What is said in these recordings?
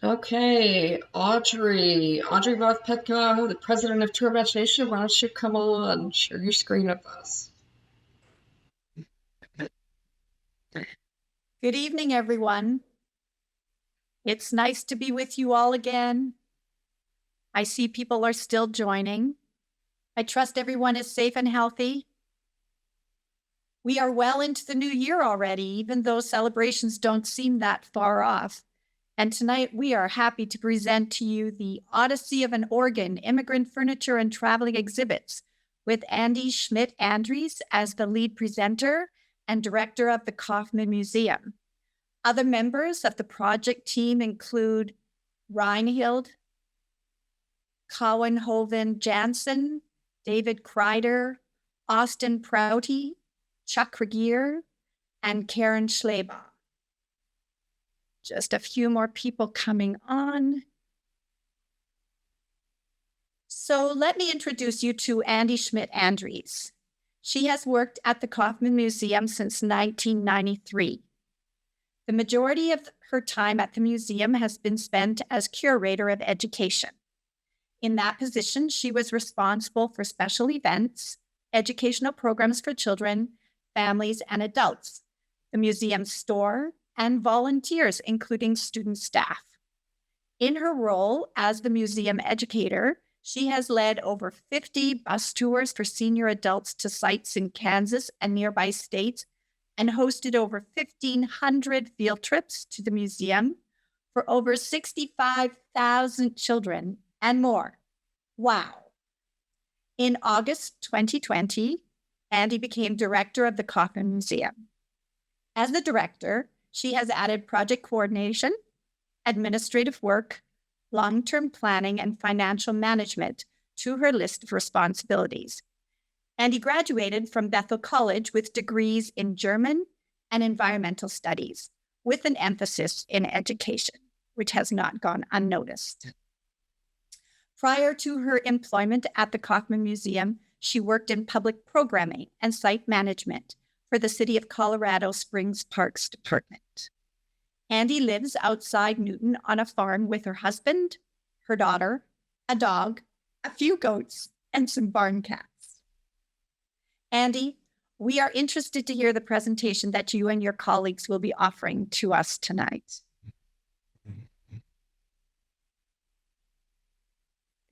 Okay, Audrey Rothpetka, the president of True Imagination. Why don't you come on, share your screen with us? Good evening, everyone. It's nice to be with you all again. I see people are still joining. I trust everyone is safe and healthy. We are well into the new year already, even though celebrations don't seem that far off. And tonight we are happy to present to you the Odyssey of an Organ, Immigrant Furniture and Traveling Exhibits with Andy Schmidt-Andries as the lead presenter and director of the Kaufman Museum. Other members of the project team include Reinhild Cowenhoven Jansen, David Kreider, Austin Prouty, Chuck Regier, and Karen Schlebaugh. Just a few more people coming on. So let me introduce you to Andy Schmidt-Andries. She has worked at the Kaufman Museum since 1993. The majority of her time at the museum has been spent as curator of education. In that position, she was responsible for special events, educational programs for children, families, and adults, the museum's store, and volunteers, including student staff. In her role as the museum educator, she has led over 50 bus tours for senior adults to sites in Kansas and nearby states, and hosted over 1,500 field trips to the museum for over 65,000 children and more. Wow. In August 2020, Andy became director of the Kaufman Museum. As the director, she has added project coordination, administrative work, long-term planning, and financial management to her list of responsibilities. Andy graduated from Bethel College with degrees in German and environmental studies, with an emphasis in education, which has not gone unnoticed. Prior to her employment at the Kaufman Museum, she worked in public programming and site management for the City of Colorado Springs Parks Department. Andy lives outside Newton on a farm with her husband, her daughter, a dog, a few goats, and some barn cats. Andy, we are interested to hear the presentation that you and your colleagues will be offering to us tonight.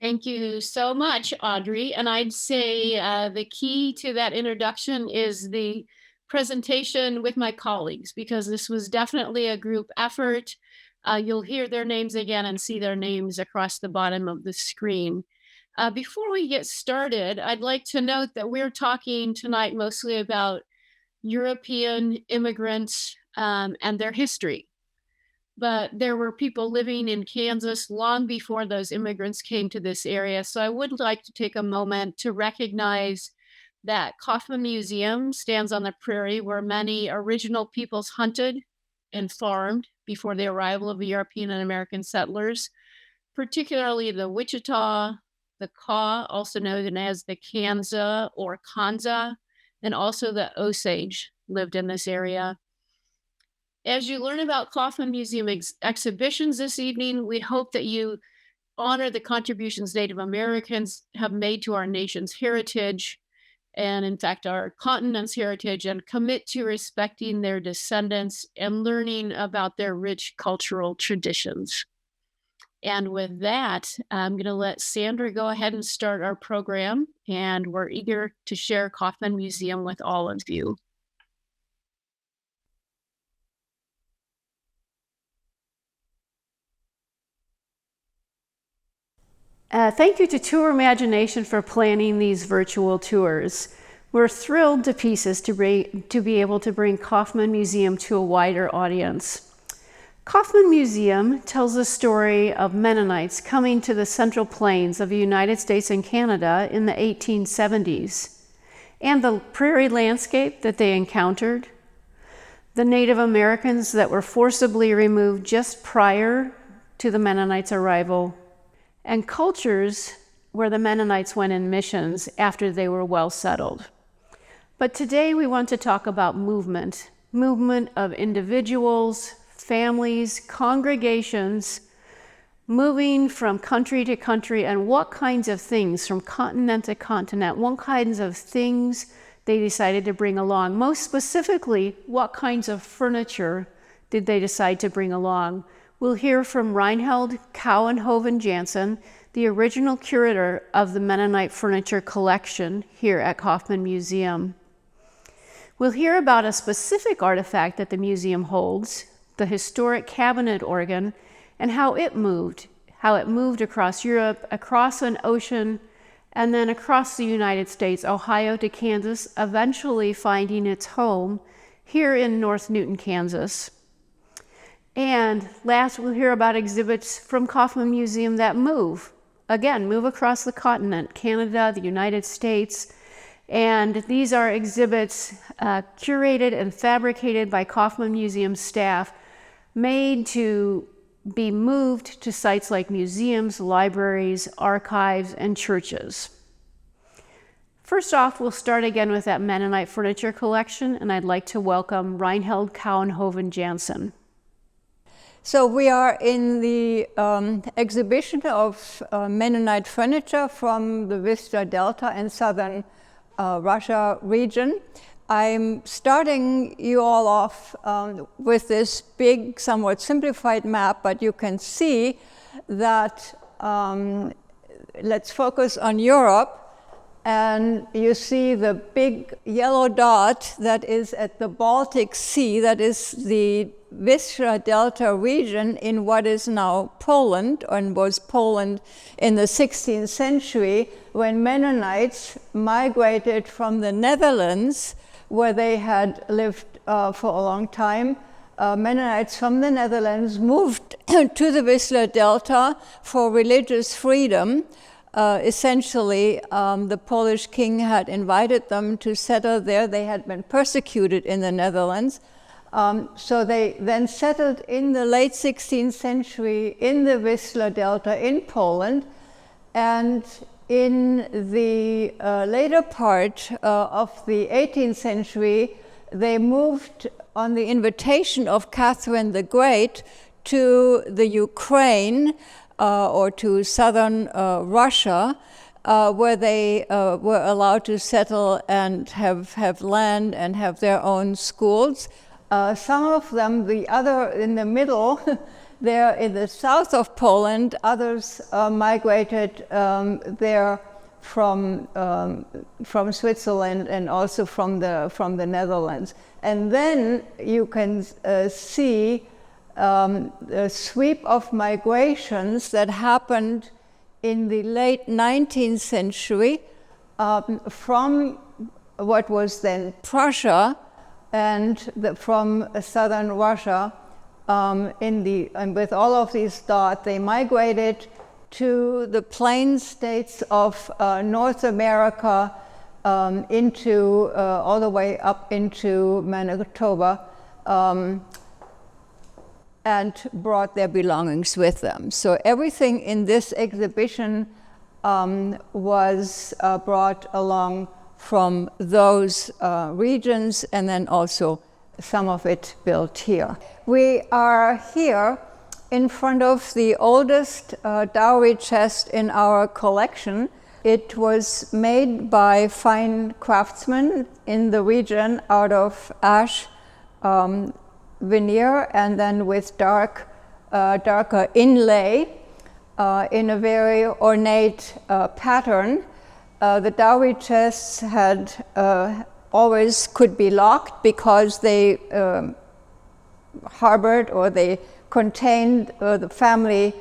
Thank you so much, Audrey. And I'd say the key to that introduction is the presentation with my colleagues, because this was definitely a group effort. You'll hear their names again and see their names across the bottom of the screen. Before we get started, I'd like to note that we're talking tonight mostly about European immigrants and their history. But there were people living in Kansas long before those immigrants came to this area. So I would like to take a moment to recognize that Kaufman Museum stands on the prairie where many original peoples hunted and farmed before the arrival of the European and American settlers, particularly the Wichita, the Kaw, also known as the Kanza or Kanza, and also the Osage lived in this area. As you learn about Kaufman Museum exhibitions this evening, we hope that you honor the contributions Native Americans have made to our nation's heritage, and in fact, our continent's heritage, and commit to respecting their descendants and learning about their rich cultural traditions. And with that, I'm going to let Sandra go ahead and start our program, and we're eager to share Kaufman Museum with all of you. Thank you to Tour Imagination for planning these virtual tours. We're thrilled to pieces to be able to bring Kaufman Museum to a wider audience. Kaufman Museum tells the story of Mennonites coming to the Central Plains of the United States and Canada in the 1870s, and the prairie landscape that they encountered, the Native Americans that were forcibly removed just prior to the Mennonites' arrival, and cultures where the Mennonites went in missions after they were well settled. But today we want to talk about movement of individuals, families, congregations moving from country to country, and what kinds of things, from continent to continent, what kinds of things they decided to bring along. Most specifically, what kinds of furniture did they decide to bring along? We'll hear from Reinhold Kouwenhoven Jansen, the original curator of the Mennonite furniture collection here at Kaufman Museum. We'll hear about a specific artifact that the museum holds, the historic cabinet organ, and how it moved across Europe, across an ocean, and then across the United States, Ohio to Kansas, eventually finding its home here in North Newton, Kansas. And last, we'll hear about exhibits from Kaufman Museum that move across the continent, Canada, the United States. And these are exhibits curated and fabricated by Kaufman Museum staff, made to be moved to sites like museums, libraries, archives, and churches. First off, we'll start again with that Mennonite furniture collection, and I'd like to welcome Reinhold Kouwenhoven Jansen. So we are in the exhibition of Mennonite furniture from the Vistula Delta and southern Russia region. I'm starting you all off with this big, somewhat simplified map, but you can see that, let's focus on Europe, and you see the big yellow dot that is at the Baltic Sea, that is the Vistula Delta region in what is now Poland, and was Poland in the 16th century, when Mennonites migrated from the Netherlands, where they had lived for a long time. Mennonites from the Netherlands moved to the Vistula Delta for religious freedom. Essentially, the Polish king had invited them to settle there. They had been persecuted in the Netherlands. So they then settled in the late 16th century in the Vistula Delta in Poland. And in the later part of the 18th century, they moved on the invitation of Catherine the Great to the Ukraine or to southern Russia, where they were allowed to settle and have land and have their own schools. Some of them, the other in the middle, they're in the south of Poland. Others migrated there from Switzerland and also from the Netherlands. And then you can see the sweep of migrations that happened in the late 19th century from what was then Prussia and from southern Russia. And with all of these dots, they migrated to the plain states of North America, into all the way up into Manitoba, and brought their belongings with them. So everything in this exhibition was brought along from those regions, and then also some of it built here. We are here in front of the oldest dowry chest in our collection. It was made by fine craftsmen in the region out of ash veneer, and then with darker inlay in a very ornate pattern. The dowry chests had always could be locked because they harbored, or they contained the family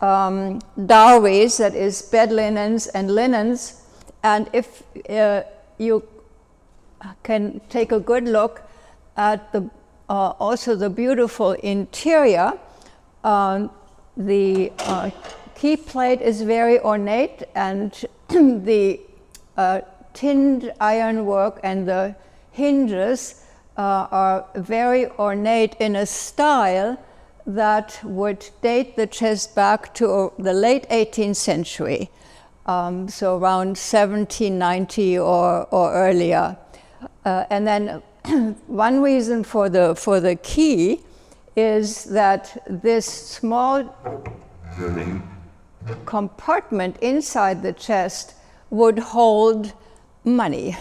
dowries, that is bed linens and linens. And if you can take a good look at the also the beautiful interior, the key plate is very ornate, and the tinned ironwork and the hinges are very ornate in a style that would date the chest back to the late 18th century, so around 1790 or earlier. And then one reason for the key is that this small compartment inside the chest would hold money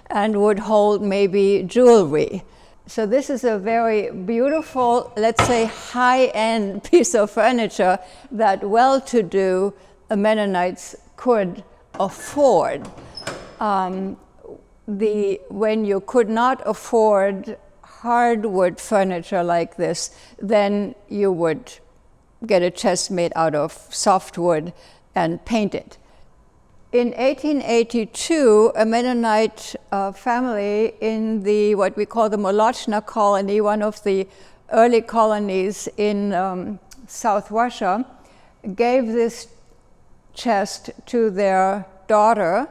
and would hold maybe jewelry. So this is a very beautiful, let's say, high-end piece of furniture that well-to-do Mennonites could afford. When you could not afford hardwood furniture like this, then you would get a chest made out of softwood and paint it. In 1882, a Mennonite family in what we call the Molochna colony, one of the early colonies in South Russia, gave this chest to their daughter.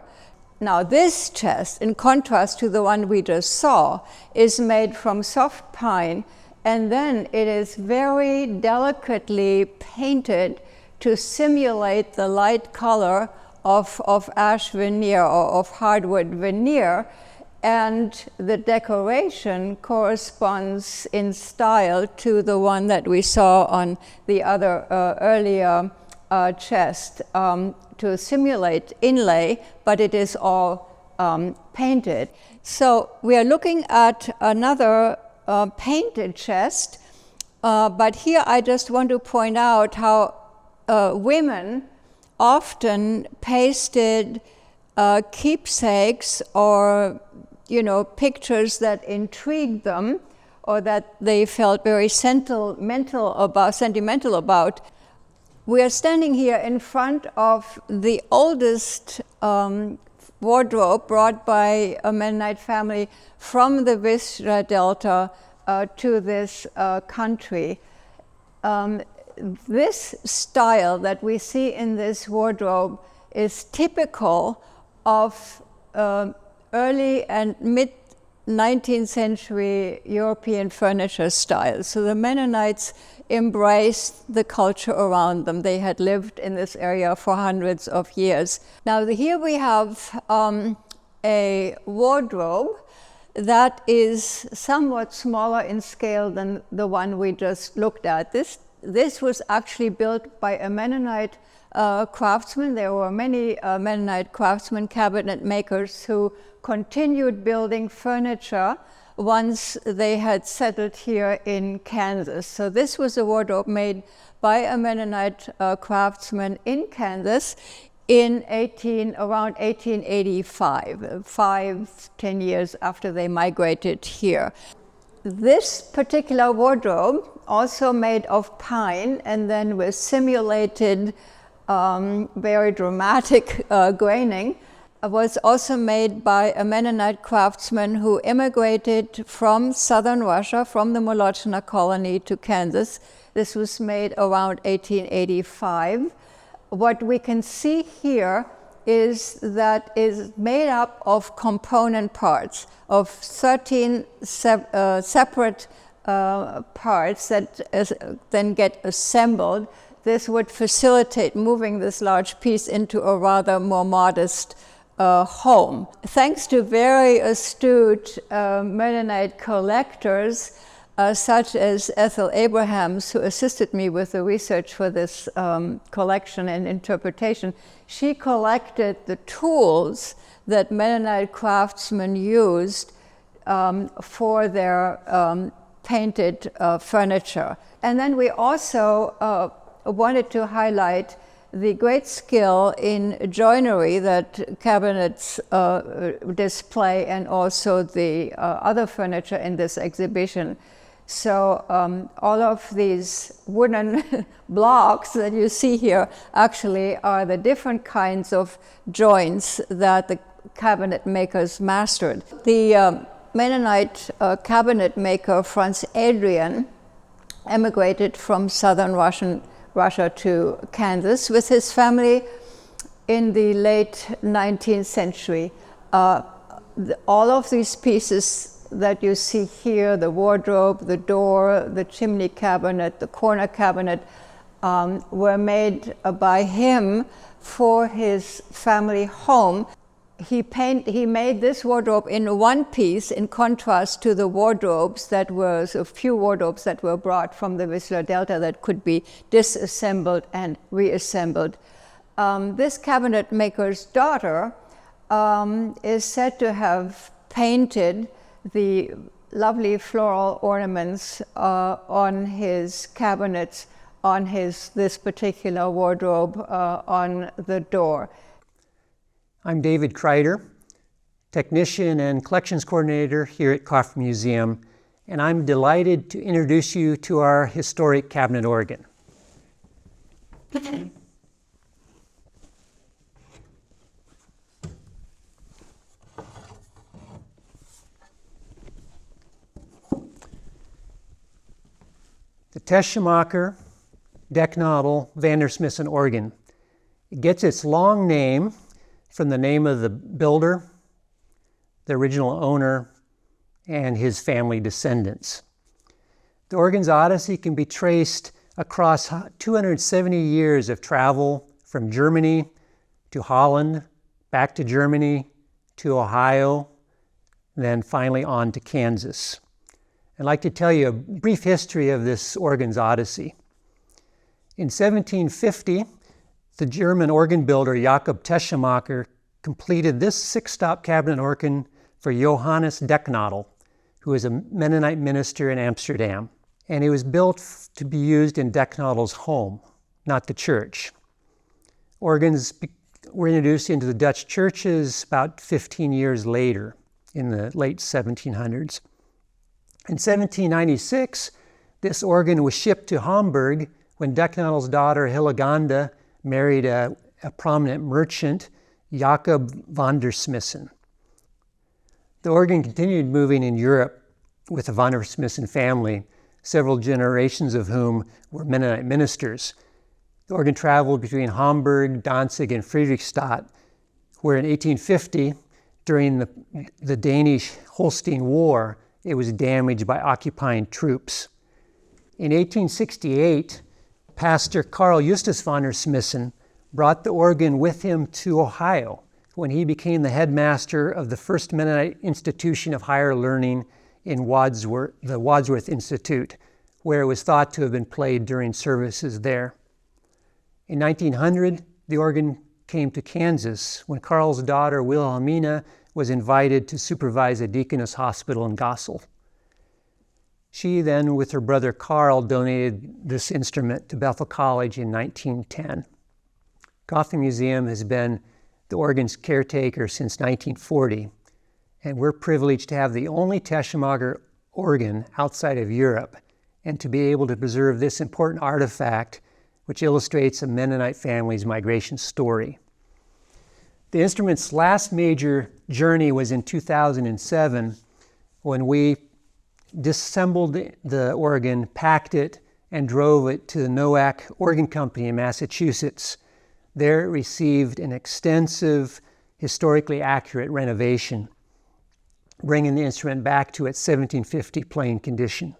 Now this chest, in contrast to the one we just saw, is made from soft pine, and then it is very delicately painted to simulate the light color of ash veneer or of hardwood veneer, and the decoration corresponds in style to the one that we saw on the other earlier chest, to simulate inlay, but it is all painted. So we are looking at another painted chest, but here I just want to point out how women often pasted keepsakes or pictures that intrigued them or that they felt very sentimental about. We are standing here in front of the oldest wardrobe brought by a Mennonite family from the Vistula Delta to this country. This style that we see in this wardrobe is typical of early and mid 19th century European furniture styles. So the Mennonites embraced the culture around them. They had lived in this area for hundreds of years. Now here we have a wardrobe that is somewhat smaller in scale than the one we just looked at. This was actually built by a Mennonite craftsman. There were many Mennonite craftsmen, cabinet makers, who continued building furniture once they had settled here in Kansas. So this was a wardrobe made by a Mennonite craftsman in Kansas in around 1885, 5-10 years after they migrated here. This particular wardrobe, also made of pine and then with simulated very dramatic graining, was also made by a Mennonite craftsman who immigrated from southern Russia, from the Molochna colony to Kansas. This was made around 1885. What we can see here is that is made up of component parts, of 13 separate parts that then get assembled. This would facilitate moving this large piece into a rather more modest home. Thanks to very astute Mennonite collectors, such as Ethel Abrahams, who assisted me with the research for this collection and interpretation, she collected the tools that Mennonite craftsmen used for their painted furniture. And then we also wanted to highlight the great skill in joinery that cabinets display, and also the other furniture in this exhibition. So all of these wooden blocks that you see here actually are the different kinds of joints that the cabinet makers mastered. The Mennonite cabinet maker Franz Adrian emigrated from southern Russia to Kansas with his family in the late 19th century. All of these pieces that you see here, the wardrobe, the door, the chimney cabinet, the corner cabinet, were made by him for his family home. he made this wardrobe in one piece in contrast to the wardrobes that were, a few wardrobes that were brought from the Whistler Delta that could be disassembled and reassembled. This cabinet maker's daughter is said to have painted the lovely floral ornaments on his cabinets, on this particular wardrobe on the door. I'm David Kreider, technician and collections coordinator here at Kaufman Museum, and I'm delighted to introduce you to our historic cabinet organ. The Teschemacher Decknaudel Vandersmissen organ. It gets its long name from the name of the builder, the original owner, and his family descendants. The organ's Odyssey can be traced across 270 years of travel from Germany to Holland, back to Germany, to Ohio, and then finally on to Kansas. I'd like to tell you a brief history of this organ's Odyssey. In 1750, the German organ builder Jakob Teschemacher completed this 6-stop cabinet organ for Johannes Decknaudel, who was a Mennonite minister in Amsterdam. And it was built to be used in Decknaudel's home, not the church. Organs were introduced into the Dutch churches about 15 years later, in the late 1700s. In 1796, this organ was shipped to Hamburg when Decknaudel's daughter Hillegande married a prominent merchant, Jacob Vandersmissen. The organ continued moving in Europe with the Vandersmissen family, several generations of whom were Mennonite ministers. The organ traveled between Hamburg, Danzig, and Friedrichstadt, where in 1850, during the Danish Holstein War, it was damaged by occupying troops. In 1868, Pastor Carl Justus Vandersmissen brought the organ with him to Ohio when he became the headmaster of the first Mennonite institution of higher learning in Wadsworth, the Wadsworth Institute, where it was thought to have been played during services there. In 1900, the organ came to Kansas when Carl's daughter Wilhelmina was invited to supervise a deaconess hospital in Gossel. She then, with her brother Carl, donated this instrument to Bethel College in 1910. Kaufman Museum has been the organ's caretaker since 1940, and we're privileged to have the only Teschemacher organ outside of Europe, and to be able to preserve this important artifact, which illustrates a Mennonite family's migration story. The instrument's last major journey was in 2007, when we disassembled the organ, packed it, and drove it to the Nowak Organ Company in Massachusetts. There it received an extensive, historically accurate renovation, bringing the instrument back to its 1750 playing condition.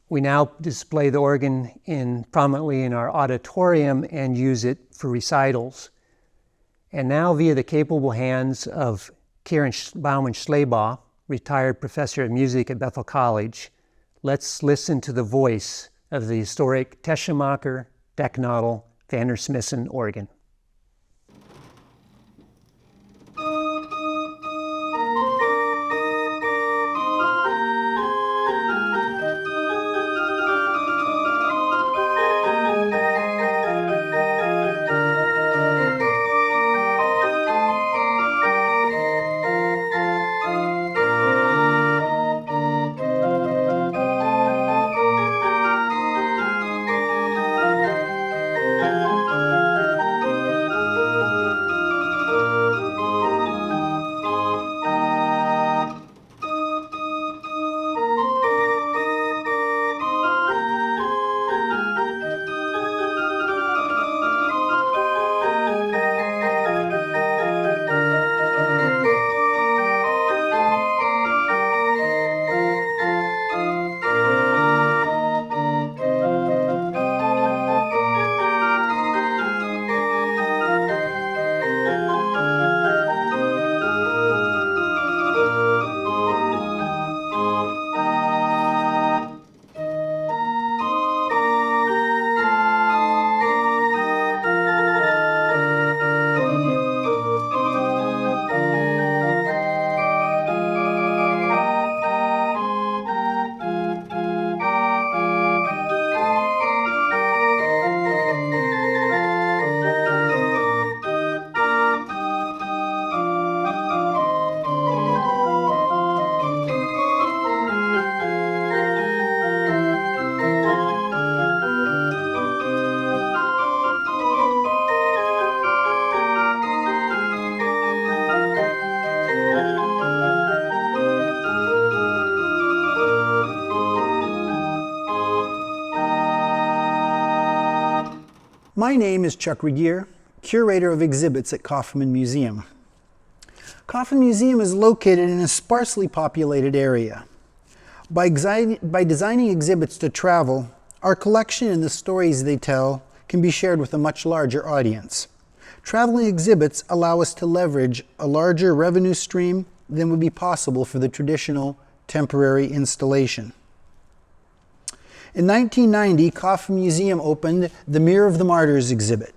We now display the organ prominently in our auditorium and use it for recitals. And now, via the capable hands of Karen Baumann-Schleybaugh, retired professor of music at Bethel College, let's listen to the voice of the historic Teschemacher Decknaudel Vandersmissen organ. My name is Chuck Regier, curator of exhibits at Kaufman Museum. Kaufman Museum is located in a sparsely populated area. By designing exhibits to travel, our collection and the stories they tell can be shared with a much larger audience. Traveling exhibits allow us to leverage a larger revenue stream than would be possible for the traditional temporary installation. In 1990, Kaufman Museum opened the Mirror of the Martyrs exhibit,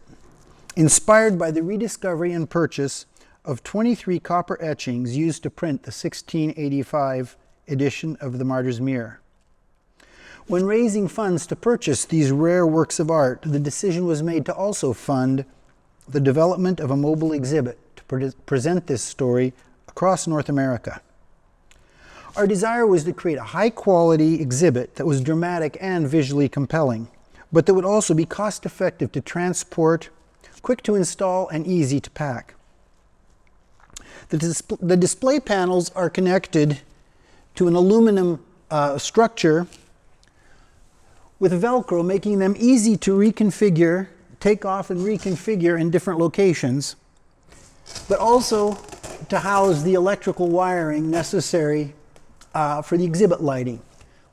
inspired by the rediscovery and purchase of 23 copper etchings used to print the 1685 edition of the Martyr's Mirror. When raising funds to purchase these rare works of art, the decision was made to also fund the development of a mobile exhibit to present this story across North America. Our desire was to create a high-quality exhibit that was dramatic and visually compelling, but that would also be cost-effective to transport, quick to install, and easy to pack. The display panels are connected to an aluminum structure with Velcro, making them easy to reconfigure, take off and reconfigure in different locations, but also to house the electrical wiring necessary for the exhibit lighting.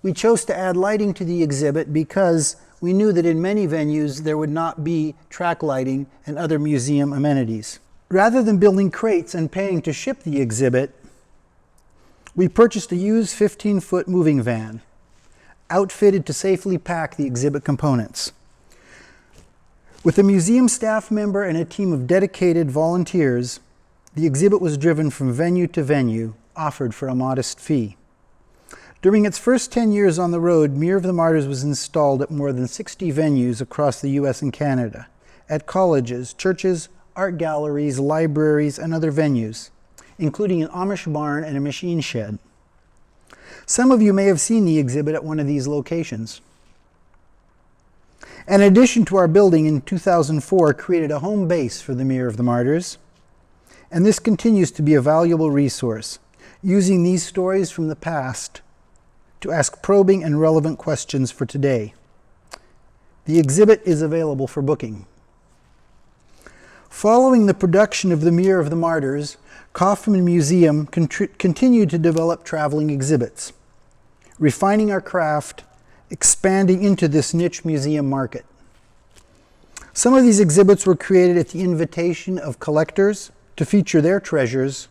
We chose to add lighting to the exhibit because we knew that in many venues there would not be track lighting and other museum amenities. Rather than building crates and paying to ship the exhibit, we purchased a used 15-foot moving van, outfitted to safely pack the exhibit components. With a museum staff member and a team of dedicated volunteers, the exhibit was driven from venue to venue, offered for a modest fee. During its first 10 years on the road, Mirror of the Martyrs was installed at more than 60 venues across the US and Canada, at colleges, churches, art galleries, libraries, and other venues, including an Amish barn and a machine shed. Some of you may have seen the exhibit at one of these locations. An addition to our building in 2004 created a home base for the Mirror of the Martyrs, and this continues to be a valuable resource, using these stories from the past to ask probing and relevant questions for today. The exhibit is available for booking. Following the production of the Mirror of the Martyrs, Kaufman Museum continued to develop traveling exhibits, refining our craft, expanding into this niche museum market. Some of these exhibits were created at the invitation of collectors to feature their treasures,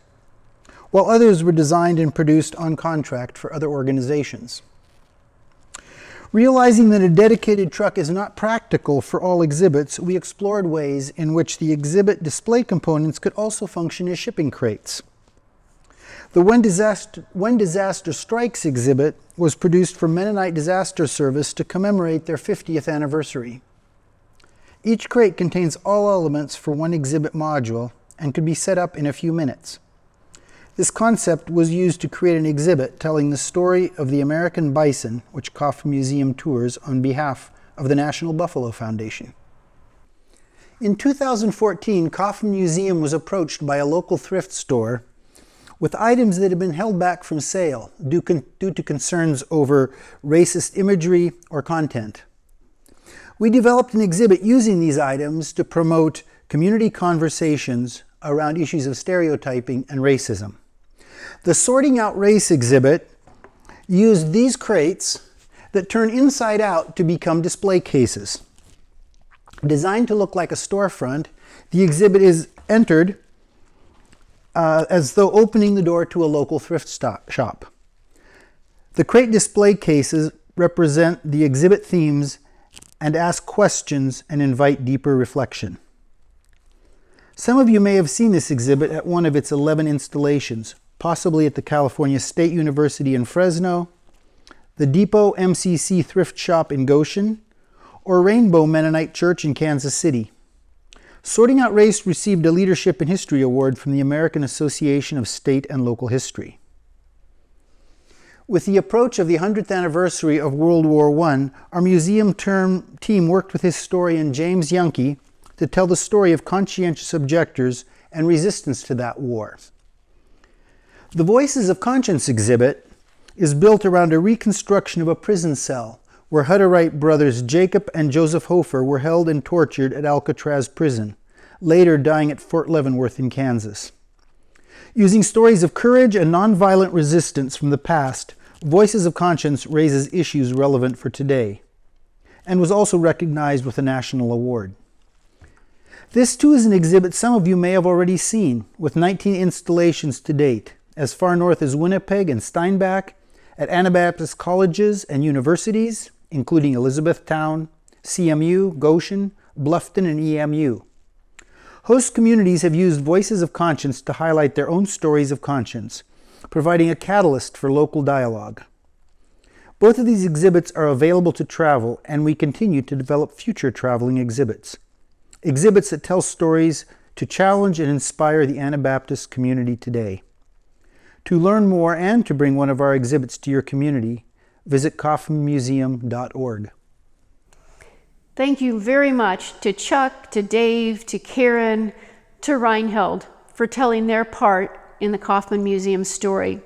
while others were designed and produced on contract for other organizations. Realizing that a dedicated truck is not practical for all exhibits, we explored ways in which the exhibit display components could also function as shipping crates. The When Disaster Strikes exhibit was produced for Mennonite Disaster Service to commemorate their 50th anniversary. Each crate contains all elements for one exhibit module and could be set up in a few minutes. This concept was used to create an exhibit telling the story of the American bison, which Kaufman Museum tours on behalf of the National Buffalo Foundation. In 2014, Kaufman Museum was approached by a local thrift store with items that had been held back from sale due to concerns over racist imagery or content. We developed an exhibit using these items to promote community conversations around issues of stereotyping and racism. The Sorting Out Race exhibit used these crates that turn inside out to become display cases. Designed to look like a storefront, the exhibit is entered as though opening the door to a local thrift shop. The crate display cases represent the exhibit themes and ask questions and invite deeper reflection. Some of you may have seen this exhibit at one of its 11 installations, possibly at the California State University in Fresno, the Depot MCC Thrift Shop in Goshen, or Rainbow Mennonite Church in Kansas City. Sorting Out Race received a Leadership in History Award from the American Association of State and Local History. With the approach of the 100th anniversary of World War I, our museum team worked with historian James Youngke to tell the story of conscientious objectors and resistance to that war. The Voices of Conscience exhibit is built around a reconstruction of a prison cell where Hutterite brothers Jacob and Joseph Hofer were held and tortured at Alcatraz prison, later dying at Fort Leavenworth in Kansas. Using stories of courage and nonviolent resistance from the past, Voices of Conscience raises issues relevant for today, and was also recognized with a national award. This too is an exhibit some of you may have already seen, with 19 installations to date, as far north as Winnipeg and Steinbach, at Anabaptist colleges and universities, including Elizabethtown, CMU, Goshen, Bluffton, and EMU. Host communities have used Voices of Conscience to highlight their own stories of conscience, providing a catalyst for local dialogue. Both of these exhibits are available to travel, and we continue to develop future traveling exhibits. Exhibits that tell stories to challenge and inspire the Anabaptist community today. To learn more and to bring one of our exhibits to your community, visit kaufmanmuseum.org. Thank you very much to Chuck, to Dave, to Karen, to Reinheld for telling their part in the Kaufman Museum story.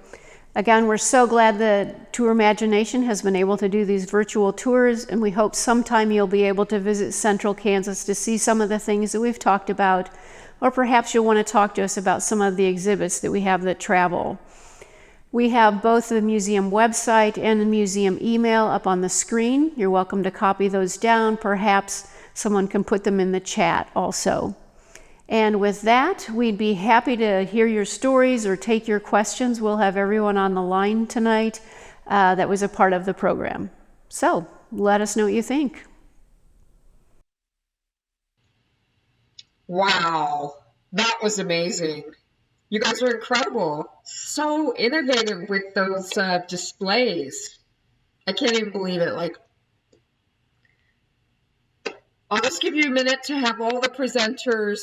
Again, we're so glad that Tour Imagination has been able to do these virtual tours, and we hope sometime you'll be able to visit Central Kansas to see some of the things that we've talked about, or perhaps you'll want to talk to us about some of the exhibits that we have that travel. We have both the museum website and the museum email up on the screen. You're welcome to copy those down. Perhaps someone can put them in the chat also. And with that, we'd be happy to hear your stories or take your questions. We'll have everyone on the line tonight that was a part of the program. So let us know what you think. Wow, that was amazing. You guys are incredible. So innovative with those displays. I can't even believe it. I'll just give you a minute to have all the presenters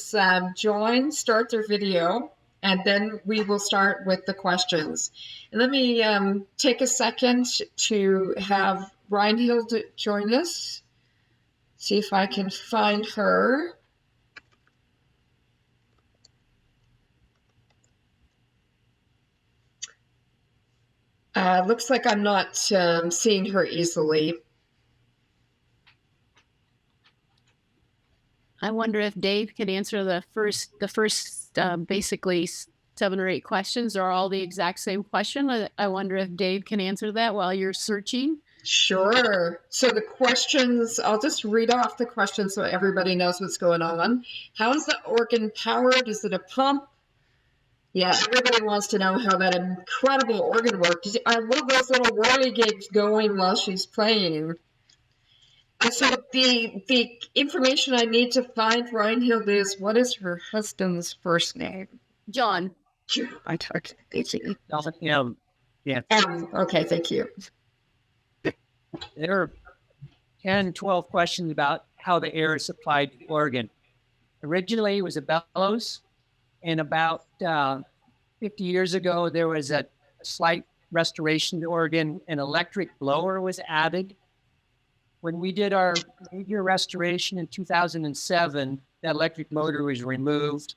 start their video, and then we will start with the questions. And let me take a second to have Reinhild join us. See if I can find her. Looks like I'm not seeing her easily. I wonder if Dave can answer the first basically 7 or 8 questions are all the exact same question. I wonder if Dave can answer that while you're searching. Sure. So the questions, I'll just read off the questions so everybody knows what's going on. How is the organ powered? Is it a pump? Yeah, everybody wants to know how that incredible organ works. I love those little whirligigs going while she's playing. And so the information I need to find Reinhild is, what is her husband's first name? John. I talked to Yeah. Okay, thank you. There are 10, 12 questions about how the air is supplied to the organ. Originally, it was a bellows, and about 50 years ago, there was a slight restoration to the organ. An electric blower was added. When we did our major restoration in 2007, that electric motor was removed,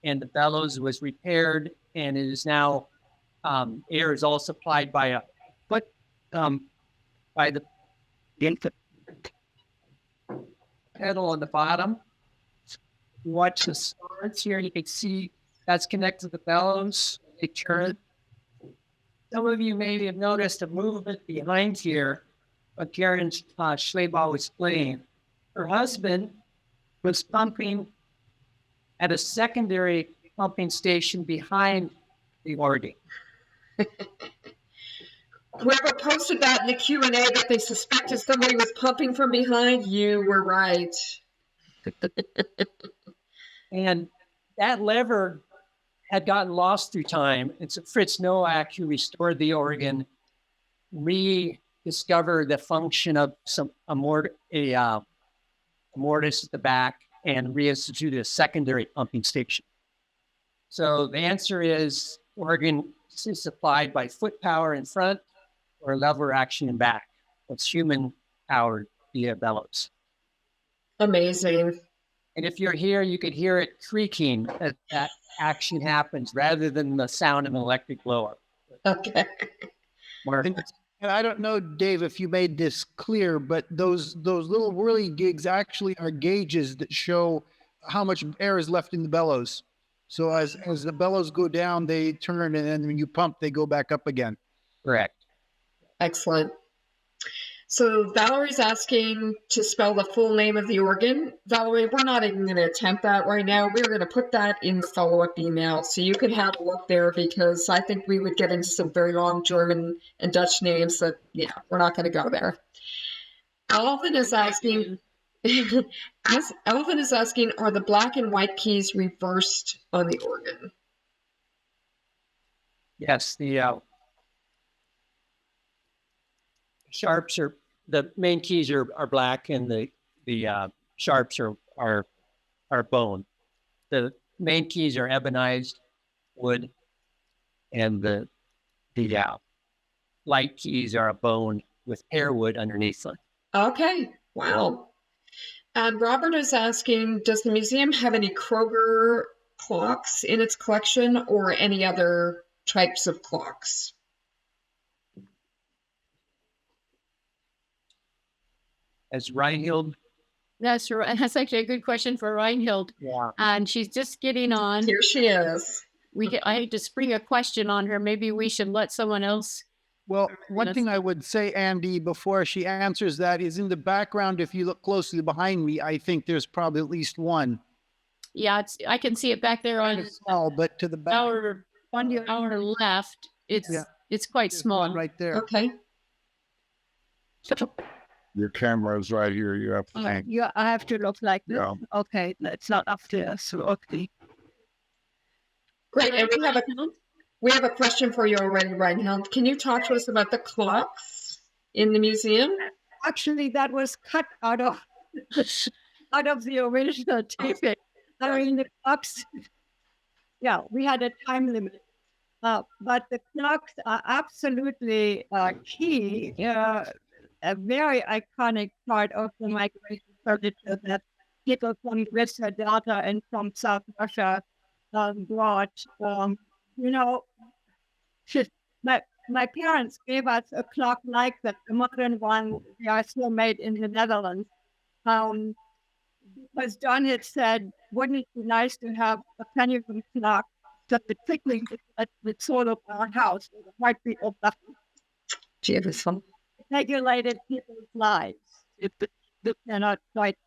and the bellows was repaired, and it is now air is all supplied by a foot by the pedal on the bottom. You watch the stars here, you can see that's connected to the bellows. They turn. Some of you may have noticed a movement behind here, but Karen Schlebaugh was playing. Her husband was pumping at a secondary pumping station behind the organ. Whoever posted that in the Q&A that they suspected somebody was pumping from behind, you were right. And that lever had gotten lost through time. And so Fritz Nowak, who restored the organ, rediscovered the function of a mortise at the back and reinstituted a secondary pumping station. So the answer is organ is supplied by foot power in front or lever action in back. It's human powered via bellows. Amazing. And if you're here, you could hear it creaking as that action happens rather than the sound of an electric blower. Okay. More And I don't know, Dave, if you made this clear, but those little whirly gigs actually are gauges that show how much air is left in the bellows. So as the bellows go down, they turn, and then when you pump, they go back up again. Correct. Excellent. So Valerie's asking to spell the full name of the organ. Valerie, we're not even going to attempt that right now. We're going to put that in the follow-up email, so you can have a look there, because I think we would get into some very long German and Dutch names that, yeah, we're not going to go there. Alvin is asking, Alvin is asking, are the black and white keys reversed on the organ? Yes, the sharps are, the main keys are black, and the sharps are bone. The main keys are ebonized wood, and the light keys are a bone with pear wood underneath them. Okay, wow. And Robert is asking, does the museum have any Kroger clocks in its collection, or any other types of clocks? As Reinhild, That's right. That's actually a good question for Reinhild. yeah, And she's just getting on. Here she is. I hate to spring a question on her. Maybe we should let someone else. Well, one thing I would say, Andy, before she answers that, is in the background, if you look closely behind me, I think there's probably at least one. Yeah, I can see it back there on It's small, but to the back, our left. It's quite there's small. one right there. Okay. Your camera's right here. You have to think. Yeah, I have to look like this. Yeah. Okay, it's not up there. So okay. Great. And we have a question for you already, Reinhold. Can you talk to us about the clocks in the museum? Actually, that was cut out of the original taping. I mean, the clocks. Yeah, we had a time limit, but the clocks are absolutely key. A very iconic part of the migration furniture that people from Western Delta and from South Russia brought. My parents gave us a clock like that, a modern one. They are still made in the Netherlands. Because John had said, wouldn't it be nice to have a pendulum clock that the ticking at the soul of our house, the heartbeat of the Beautiful. regulated people's lives. If they cannot quite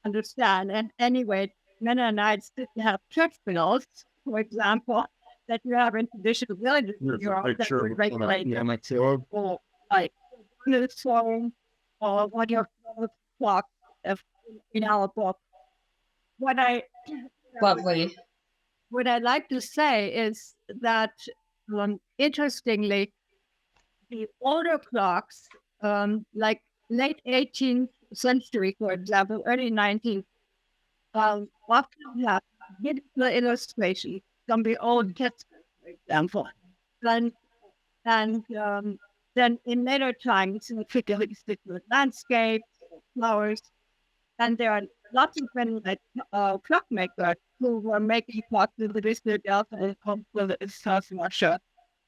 understand. And anyway, Mennonites didn't have church bells, for example, that you have in traditional villages in Europe that would regulate or like the song or what you have clock in our book. Lovely. What I like to say is that interestingly, the older clocks, like late 18th century, for example, early 19th, often have beautiful illustrations from the Old Testament, for example. And then in later times, particularly with landscapes, flowers, and there are lots of Mennonite clockmakers who were making clocks in the Western Delta and South Russia.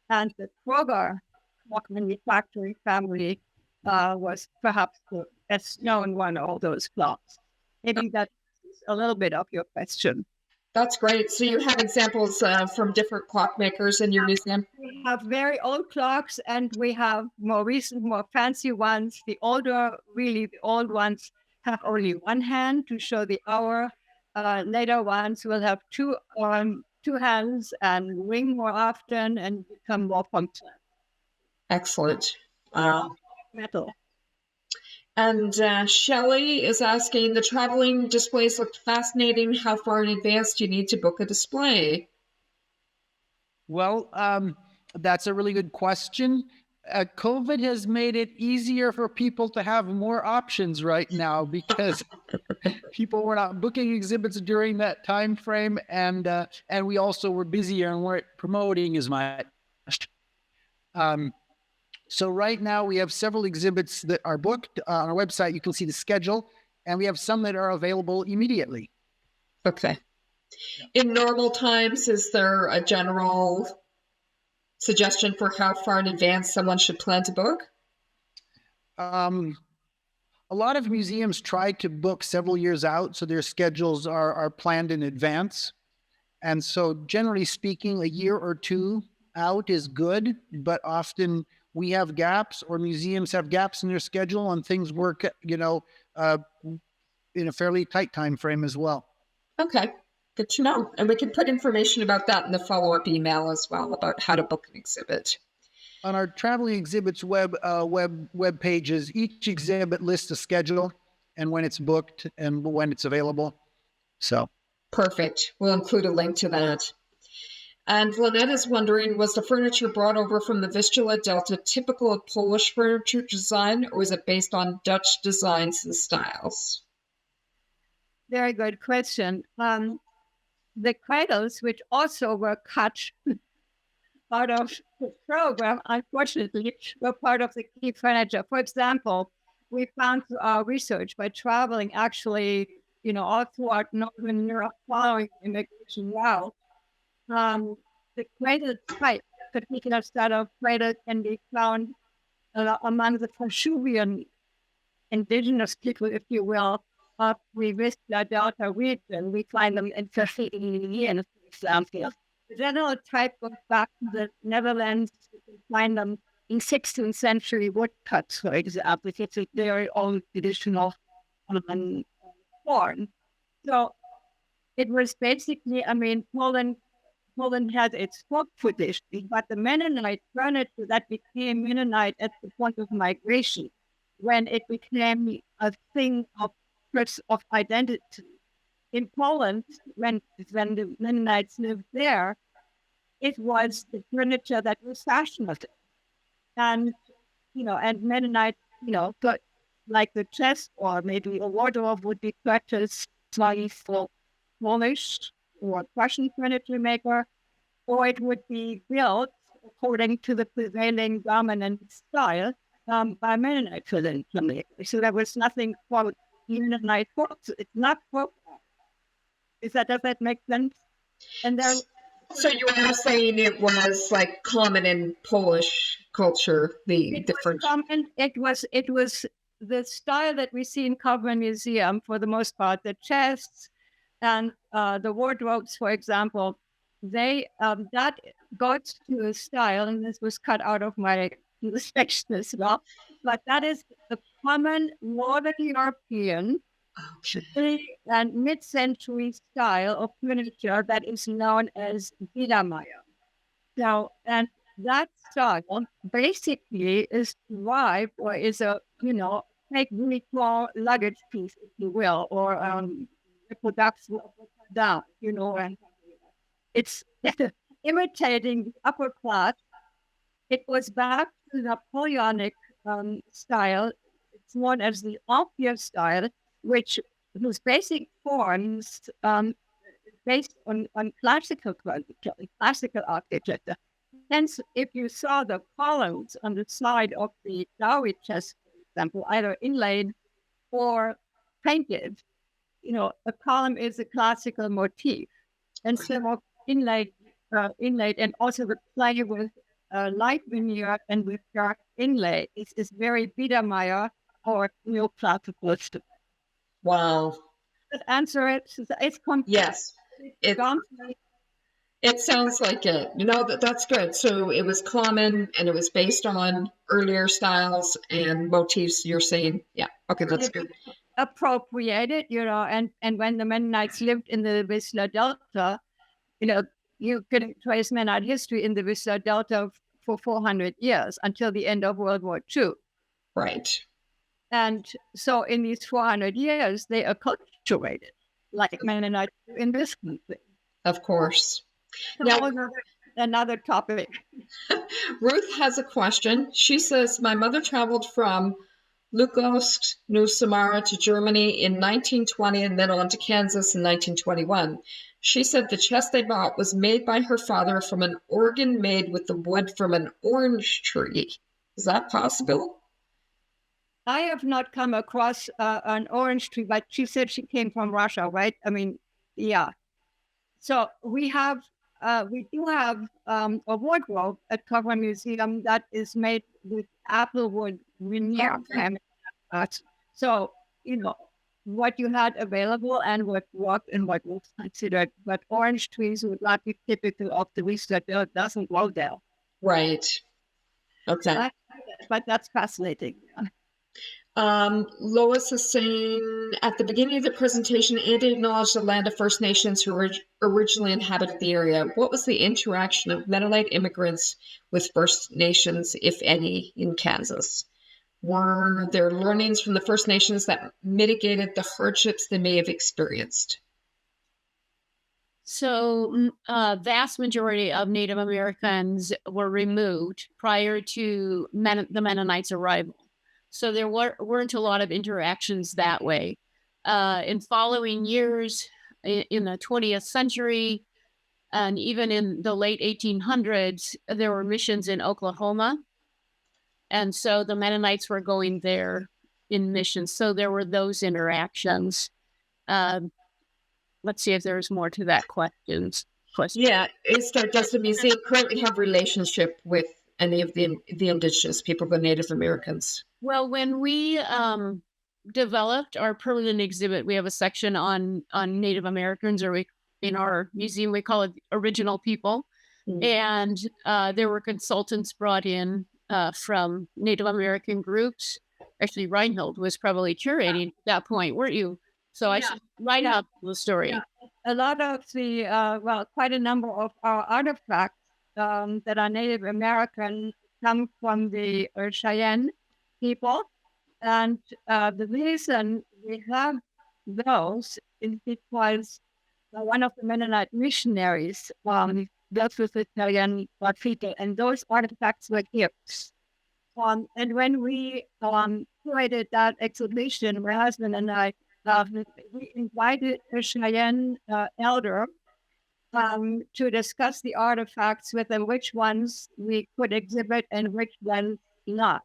And the Kroger clock manufacturing family was perhaps the best known one of all those clocks. Maybe that's a little bit of your question. That's great. So you have examples from different clockmakers in your museum? We have very old clocks, and we have more recent, more fancy ones. The old ones have only one hand to show the hour. Later ones will have two hands and ring more often and become more functional. Excellent. Metal. And Shelley is asking, the traveling displays looked fascinating. How far in advance do you need to book a display? Well, that's a really good question. COVID has made it easier for people to have more options right now because people were not booking exhibits during that time frame, and we also were busier and weren't promoting as much. So right now we have several exhibits that are booked on our website. You can see the schedule, and we have some that are available immediately. Okay. In normal times, is there a general suggestion for how far in advance someone should plan to book? A lot of museums try to book several years out, so their schedules are planned in advance. And so generally speaking, a year or two out is good, but often we have gaps, or museums have gaps in their schedule, and things work, in a fairly tight time frame as well. Okay, good to know. And we can put information about that in the follow-up email as well, about how to book an exhibit. On our traveling exhibits web pages, each exhibit lists a schedule and when it's booked and when it's available. So perfect. We'll include a link to that. And Lynette is wondering, was the furniture brought over from the Vistula Delta typical of Polish furniture design, or was it based on Dutch designs and styles? Very good question. The cradles, which also were cut out of the program, unfortunately, were part of the key furniture. For example, we found through our research by traveling actually, all throughout Northern Europe following immigration route, the cradle type, particular style of cradle, can be found among the Kashubian indigenous people, if you will, of the Vistula Delta region. We find them in Kashubian, for example. The general type goes back to the Netherlands. You can find them in 16th century woodcuts, for example. It's a very old traditional form. So it was basically, Poland has its folk tradition, but the Mennonite furniture that became Mennonite at the point of migration, when it became a thing of identity. In Poland, when the Mennonites lived there, it was the furniture that was fashionable. And, and Mennonite, but like the chest or maybe a wardrobe would be purchased by for Polish or Russian furniture maker, or it would be built according to the prevailing dominant style by Mennonite furniture makers. So there was nothing called Mennonite folks. It's not folk. Does that make sense? And there. So you were saying it was like common in Polish culture, the different. Common. It was the style that we see in Kaufman Museum for the most part. The chests and the wardrobes, for example, they that got to a style, and this was cut out of my section as well. But that is a common Northern European and mid-century style of furniture that is known as Biedermeier. Now, and that style basically is derived, or is a, make really small luggage piece, if you will, or reproduction of the down, and it's imitating the upper class. It was back to the Napoleonic style. It's known as the Empire style, whose basic forms based on classical architecture. Hence, if you saw the columns on the side of the dowry chest, for example, either inlaid or painted, a column is a classical motif, and so inlaid, and also the play with light veneer and with dark inlay is very Biedermeier or neoclassical. Wow. Does that answer it? It's complex. Yes. It sounds like it. That's good. So it was common, and it was based on earlier styles and motifs. You're saying, yeah. Okay, that's good. Appropriated, and when the Mennonites lived in the Vistula Delta, you could trace Mennonite history in the Vistula Delta for 400 years until the end of World War II. Right. And so in these 400 years, they acculturated like Mennonites in this country. Of course. Now, another topic. Ruth has a question. She says, my mother traveled from Lukowsk, New Samara to Germany in 1920 and then on to Kansas in 1921. She said the chest they bought was made by her father from an organ made with the wood from an orange tree. Is that possible? I have not come across an orange tree, but she said she came from Russia, right? Yeah. So we have we do have a wardrobe at Kaufman Museum that is made with applewood veneer. So, what you had available and what worked and what was considered. But orange trees would not be typical of the Whistler that doesn't grow there. Right. Okay. But that's fascinating. Lois is saying, at the beginning of the presentation, Andy acknowledged the land of First Nations who originally inhabited the area. What was the interaction of Mennonite immigrants with First Nations, if any, in Kansas? Were there learnings from the First Nations that mitigated the hardships they may have experienced? So vast majority of Native Americans were removed prior to the Mennonites' arrival. So there weren't a lot of interactions that way. In following years, in the 20th century, and even in the late 1800s, there were missions in Oklahoma. And so the Mennonites were going there in missions. So there were those interactions. Let's see if there's more to that question. Yeah, does the museum currently have relationship with any of the indigenous people, the Native Americans? Well, when we developed our permanent exhibit, we have a section on Native Americans, or in our museum, we call it original people. And there were consultants brought in from Native American groups. Actually, Reinhold was probably curating at that point, weren't you? So I should write out the story. Yeah. A lot of the, quite a number of our artifacts that are Native American come from the Cheyenne people. And the reason we have those is because one of the Mennonite missionaries dealt with the Cheyenne people, and those artifacts were gifts. And when we curated that exhibition, my husband and I, we invited a Cheyenne elder to discuss the artifacts with them, which ones we could exhibit and which ones not.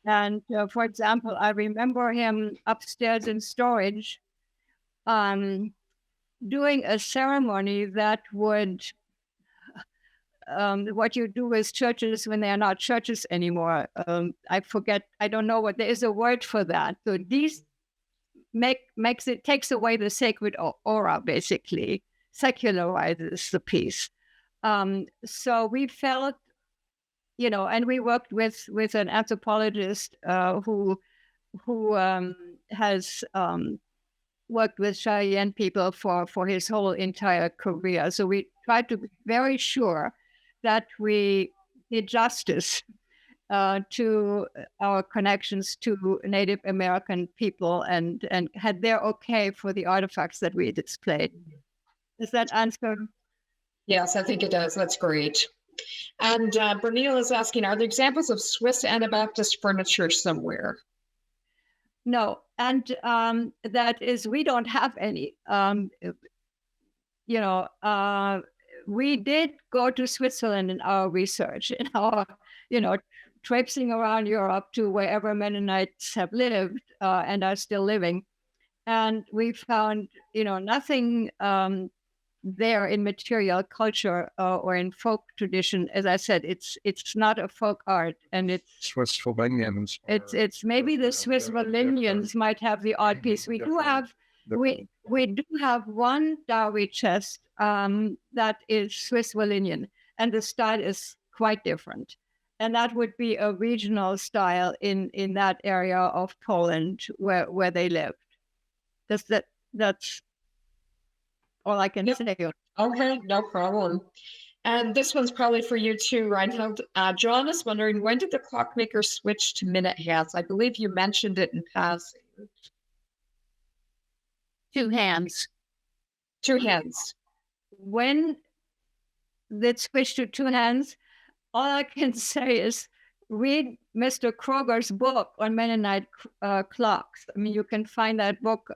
And for example, I remember him upstairs in storage doing a ceremony that would, what you do with churches when they are not churches anymore. I forget, I don't know what, there is a word for that. So these takes away the sacred aura, basically, secularizes the piece. So we felt, and we worked with an anthropologist who has worked with Cheyenne people for his whole entire career. So we tried to be very sure that we did justice to our connections to Native American people and had their okay for the artifacts that we displayed. Does that answer? Yes, I think it does. That's great. And Bernil is asking, are there examples of Swiss Anabaptist furniture somewhere? No, and that is, we don't have any. We did go to Switzerland in our research, in our, traipsing around Europe to wherever Mennonites have lived and are still living. And we found, nothing there in material culture or in folk tradition. As I said, it's not a folk art, and it's Swiss Slovenians. It's maybe the Swiss Slovenians might have the odd piece. We do have one dowry chest that is Swiss Slovenian, and the style is quite different. And that would be a regional style in that area of Poland where they lived. That's all I can say. Okay, no problem. And this one's probably for you too, Reinhold. John is wondering, when did the clockmaker switch to minute hands? I believe you mentioned it in passing. 2 hands. 2 hands. When it switched to 2 hands, all I can say is read Mr. Kroger's book on Mennonite clocks. I mean, you can find that book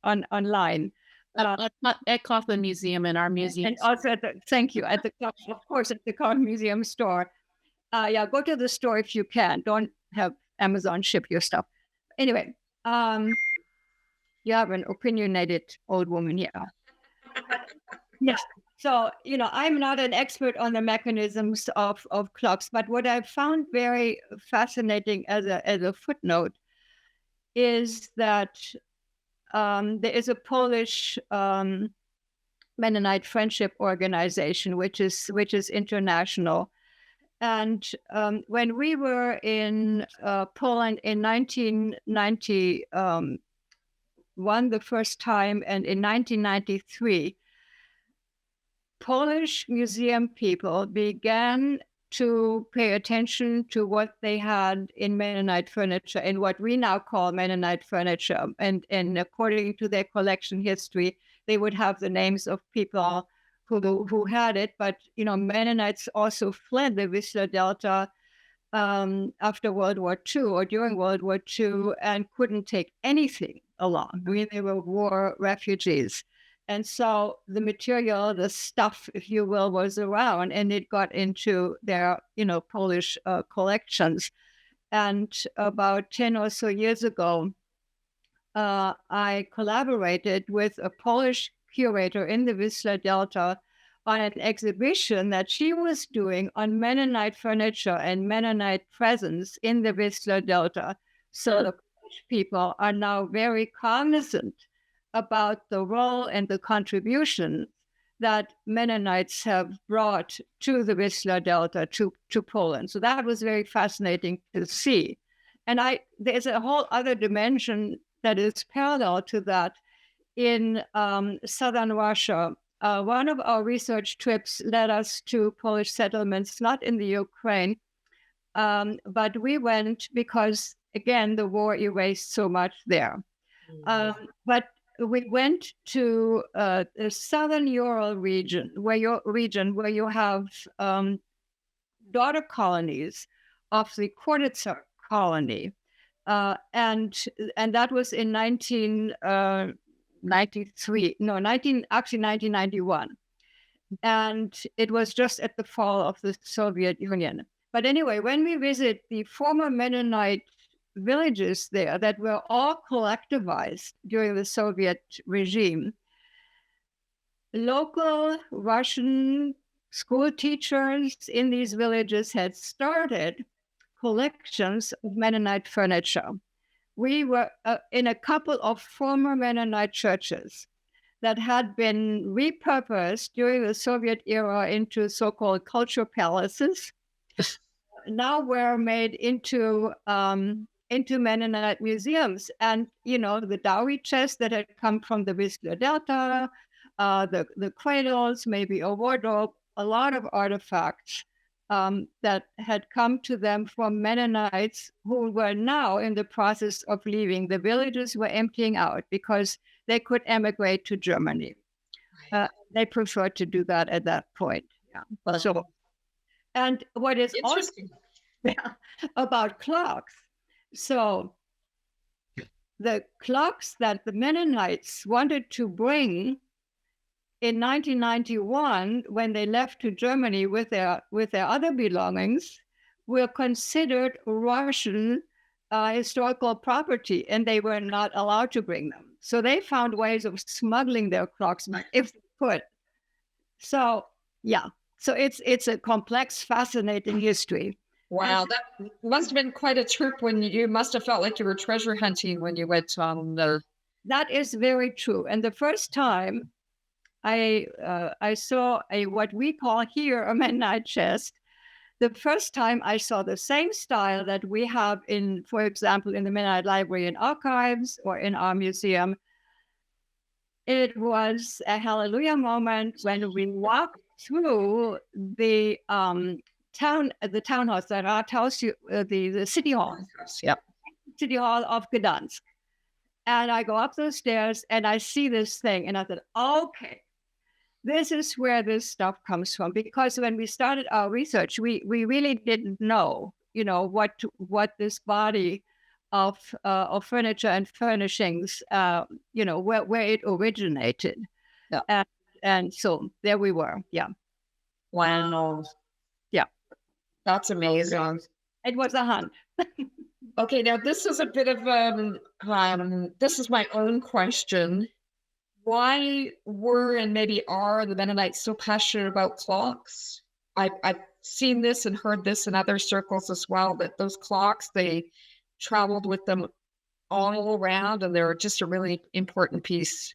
online. At Kaufman Museum in our museum. And also thank you, at the Kaufman Museum store. Go to the store if you can. Don't have Amazon ship your stuff. Anyway, you have an opinionated old woman here. Yeah. So, I'm not an expert on the mechanisms of clocks, but what I found very fascinating as a footnote is that there is a Polish Mennonite Friendship Organization, which is international. And when we were in Poland in 1991, the first time, and in 1993, Polish museum people began to pay attention to what they had in Mennonite furniture and what we now call Mennonite furniture. And according to their collection history, they would have the names of people who had it. But, Mennonites also fled the Vistula Delta after World War II or during World War II and couldn't take anything along. I mean, they were war refugees. And so the material, the stuff, if you will, was around, and it got into their, Polish collections. And about 10 or so years ago, I collaborated with a Polish curator in the Vistula Delta on an exhibition that she was doing on Mennonite furniture and Mennonite presence in the Vistula Delta. So the Polish people are now very cognizant about the role and the contribution that Mennonites have brought to the Vistula Delta, to Poland. So that was very fascinating to see. And there's a whole other dimension that is parallel to that in southern Russia. One of our research trips led us to Polish settlements, not in the Ukraine, but we went because, again, the war erased so much there. But we went to the southern Ural region, where you have daughter colonies of the Kornitzer colony, and that was in 1991, and it was just at the fall of the Soviet Union. But anyway, when we visit the former Mennonite villages there that were all collectivized during the Soviet regime, local Russian school teachers in these villages had started collections of Mennonite furniture. We were in a couple of former Mennonite churches that had been repurposed during the Soviet era into so-called culture palaces. Now were made into Mennonite museums. And, the dowry chests that had come from the Vistula Delta, the cradles, maybe a wardrobe, a lot of artifacts that had come to them from Mennonites who were now in the process of leaving. The villages were emptying out because they could emigrate to Germany. They preferred to do that at that point. Yeah. So, and what is interesting about clocks, so the clocks that the Mennonites wanted to bring in 1991, when they left to Germany with their other belongings, were considered Russian historical property, and they were not allowed to bring them. So they found ways of smuggling their clocks if they could. So yeah, so it's a complex, fascinating history. Wow, that must have been quite a trip. When you must have felt like you were treasure hunting when you went on the. That is very true. And the first time I saw what we call here a Mennonite chest. The first time I saw the same style that we have for example, in the Mennonite Library and Archives or in our museum. It was a hallelujah moment when we walked through the townhouse, that Rathaus, the city hall. Yep. City Hall of Gdansk. And I go up those stairs and I see this thing, and I thought, okay, this is where this stuff comes from. Because when we started our research, we really didn't know, what this body of furniture and furnishings, where it originated. Yeah. And so there we were. Yeah. Wow. Yeah. That's amazing. It was a hunt. Okay, now this is a bit of this is my own question. why were and maybe are the Mennonites so passionate about clocks? I've seen this and heard this in other circles as well, that those clocks, they traveled with them all around and they're just a really important piece.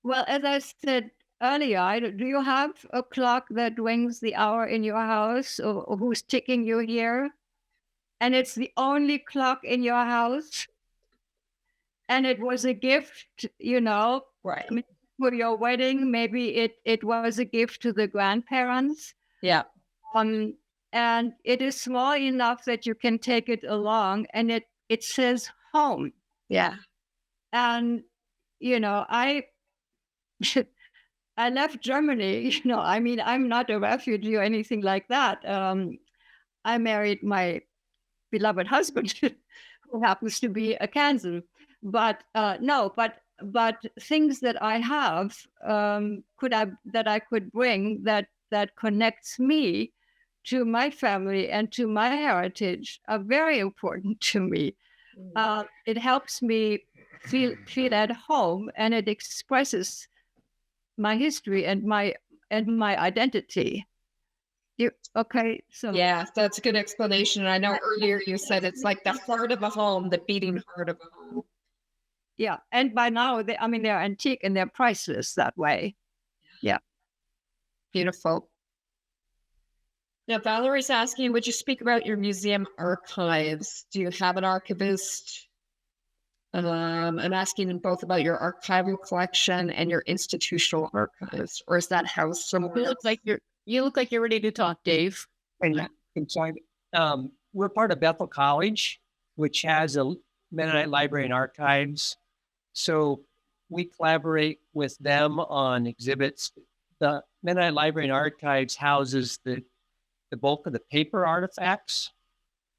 Well, as I said earlier, do you have a clock that rings the hour in your house, or who's ticking you here? And it's the only clock in your house. And it was a gift, Right. I mean, for your wedding. Maybe it was a gift to the grandparents. Yeah. And it is small enough that you can take it along, and it says home. Yeah. And, I left Germany, I mean, I'm not a refugee or anything like that. I married my beloved husband, who happens to be a Kansan. But but things that I have that I could bring that connects me to my family and to my heritage are very important to me. It helps me feel at home, and it expresses my history and my identity. Okay, so yeah, that's a good explanation. I know earlier you said it's like the heart of a home, the beating heart of a home. Yeah, and by now they're antique and they're priceless that way. Yeah, beautiful. Now Valerie's asking, would you speak about your museum archives? Do you have an archivist? I'm asking both about your archival collection and your institutional archives, or is that house somewhere? You look like you're ready to talk, Dave. And we're part of Bethel College, which has a Mennonite library and archives. So we collaborate with them on exhibits. The Mennonite Library and Archives houses the bulk of the paper artifacts,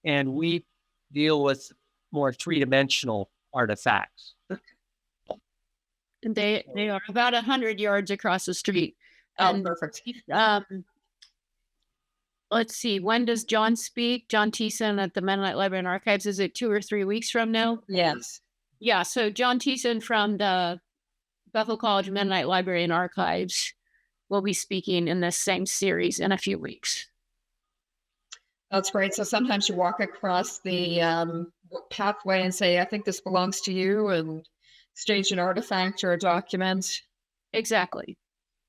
and we deal with more three-dimensional artifacts. And they are about 100 yards across the street. Oh, perfect. Let's see. When does John speak? John Thiessen at the Mennonite Library and Archives. Is it 2 or 3 weeks from now? Yes. Yeah. So John Thiessen from the Bethel College Mennonite Library and Archives will be speaking in this same series in a few weeks. That's great. So sometimes you walk across the pathway and say, I think this belongs to you, and exchange an artifact or a document. Exactly.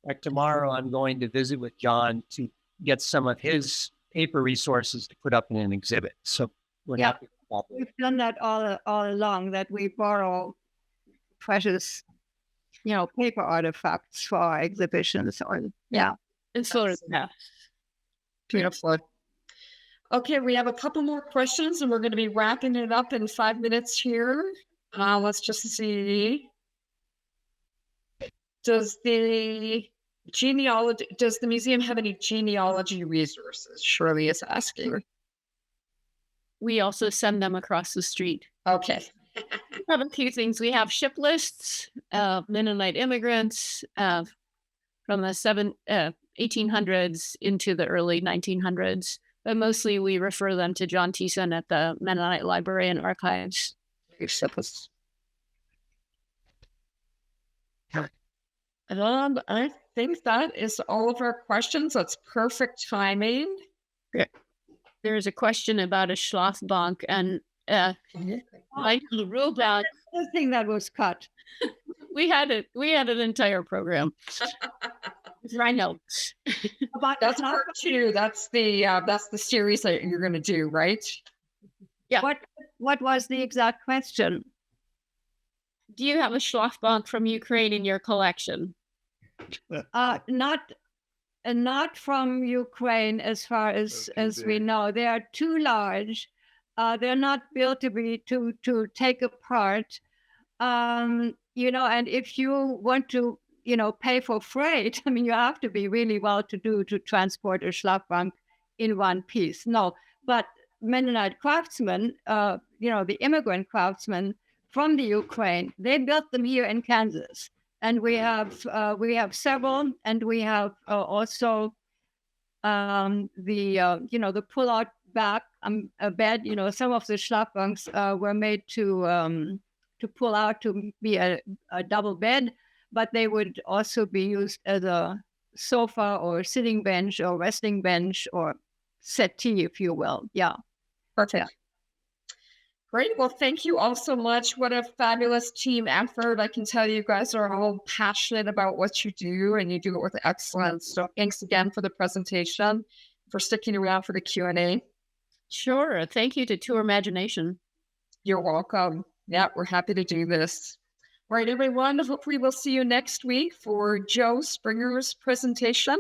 Like tomorrow, I'm going to visit with John to get some of his paper resources to put up in an exhibit. So we're happy with that. We've done that all along, that we borrow precious, paper artifacts for our exhibitions. It's sort of Beautiful. Okay, we have a couple more questions, and we're going to be wrapping it up in 5 minutes here. Let's just see. Does the museum have any genealogy resources? Shirley is asking. We also send them across the street. Okay. We have a few things. We have ship lists of Mennonite immigrants from the 1800s into the early 1900s. But mostly we refer them to John Thiessen at the Mennonite Library and Archives. I think that is all of our questions. That's perfect timing. There's a question about a Schlafbank and Michael Ruhlback. The thing that was cut. We had an entire program. I know. That's part 2. That's the series that you're going to do, right? Yeah. What was the exact question? Do you have a Schlafbank from Ukraine in your collection? Not from Ukraine, as far as we know. They are too large. They're not built to take apart. And if you want to, pay for freight, you have to be really well-to-do to transport a Schlafbank in one piece. No, but Mennonite craftsmen, the immigrant craftsmen from the Ukraine, they built them here in Kansas. And we have several, and we have also the pull-out back bed. Some of the Schlafbanks were made to to pull out to be a double bed, but they would also be used as a sofa or sitting bench or resting bench or settee, if you will. Yeah. Perfect. Great. Well, thank you all so much. What a fabulous team effort. I can tell you guys are all passionate about what you do, and you do it with excellence. So thanks again for the presentation, for sticking around for the Q&A. Sure. Thank you to Tour Imagination. You're welcome. Yeah, we're happy to do this. All right, everyone. Hopefully we'll see you next week for Joe Springer's presentation.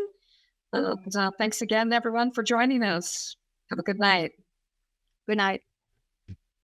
And thanks again, everyone, for joining us. Have a good night. Good night.